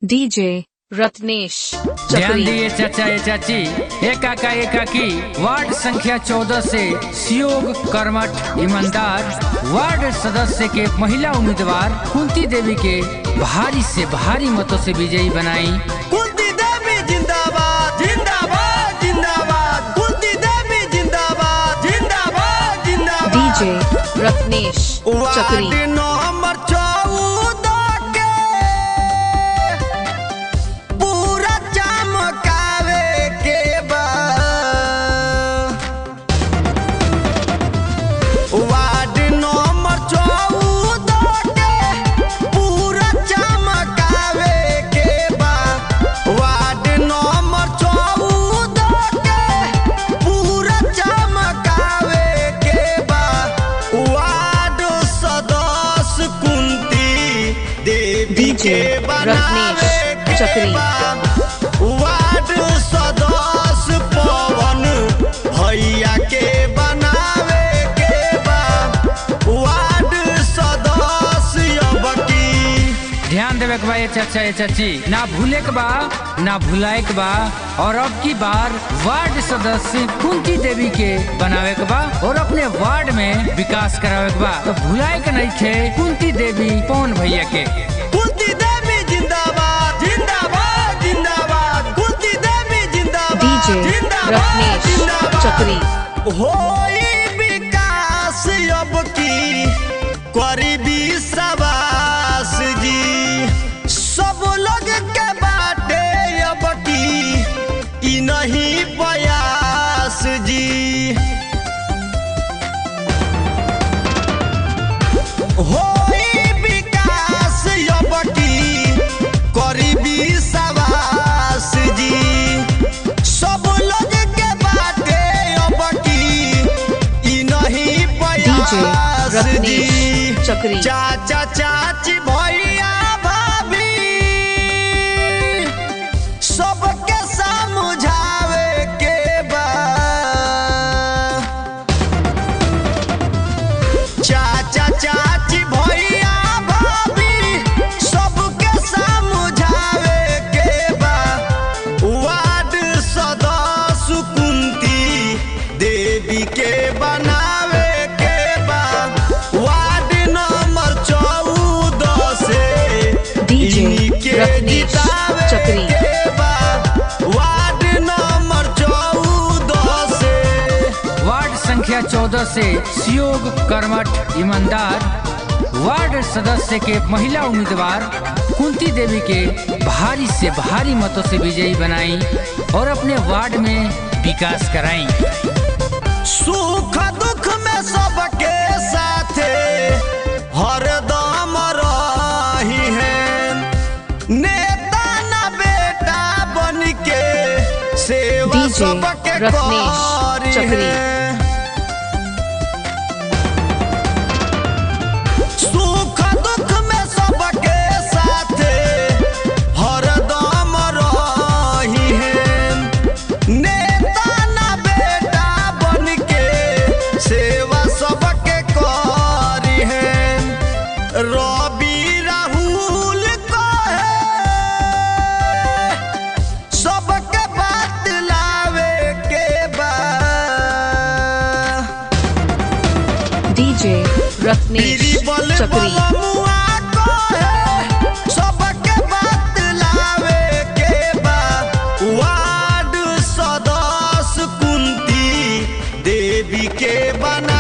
DJ Ratnesh ध्यान दिए चाचा ए चाची, एक काका एक काकी, वार्ड संख्या 14 से सहयोग कर्मठ ईमानदार वार्ड सदस्य के महिला उम्मीदवार कुंती देवी के भारी से भारी मतों से विजयी बनाई। कुंती देवी जिंदाबाद जिंदाबाद जिंदाबाद, कुंती देवी जिंदाबाद जिंदाबाद जिंदाबाद। डीजे रत्नेश चक्री नंबर 14 के पूरा चमकावे के बा, वार्ड नंबर 14 के पूरा चमकावे के बा, वार्ड नंबर 14 के पूरा चमकावे के बा। वार्ड सदस्य कुंती देवी के बनावे के बा, वार्ड सदस्य पवन भैया के बनावे के बा, वार्ड सदस्य अब की। ध्यान देवे के बा ये चाचा ए चाची, ना भूले के बा ना भुलाए के बा, और अब की बार वार्ड सदस्य कुंती देवी के बनावे के बा और अपने वार्ड में विकास करावे के बा। तो भुलाए के नहीं थे कुंती देवी पवन भैया के। कुंती देवी जिंदाबाद जिंदाबाद जिंदाबाद, कुंती देवी जिंदाबाद डीजे जिंदाबाद रत्नेश जिंदाबाद। चक्री होई विकास अब की करीबी सवास जी, सब लोग के बाटे अब की ई नहीं प्रयास जी। होई विकास अब की करीबी सवास जी, सब लोग के बाटे अब की ई नहीं डीजे प्रयास रत्नेश जी। चक्री चाचा चाची भैया भाभी सबके समझावे के बा, चाचा चाची भैया भाभी सबके समझावे के बा, वार्ड सदस्य कुंती देवी के बनावे के बा, वार्ड नंबर 14 से डीजे इनके रत्नेश जितावे चक्री के बा, वार्ड नंबर 14 से। वार्ड संख्या 14 से सहयोग कर्मठ ईमानदार वार्ड सदस्य के महिला उम्मीदवार कुंती देवी के भारी से भारी मतों से विजयी बनाई और अपने वार्ड में विकास कराई। सुख दुख में सबके साथे हरदम रही है, नेता ना बेटा बन के सेवा डीजे सबके रत्नेश करी चक्री है। सुख दुख में सबके साथे हरदम रही है, नेता ना बेटा बन के सेवा सबके करी है। रवि राहुल कहे सबके बात लावे के बा, डीजे रत्नेश बीरबल चक्री बलमुआ कहे सबके बात लावे के बा, वार्ड सदस्य कुंती देवी के बना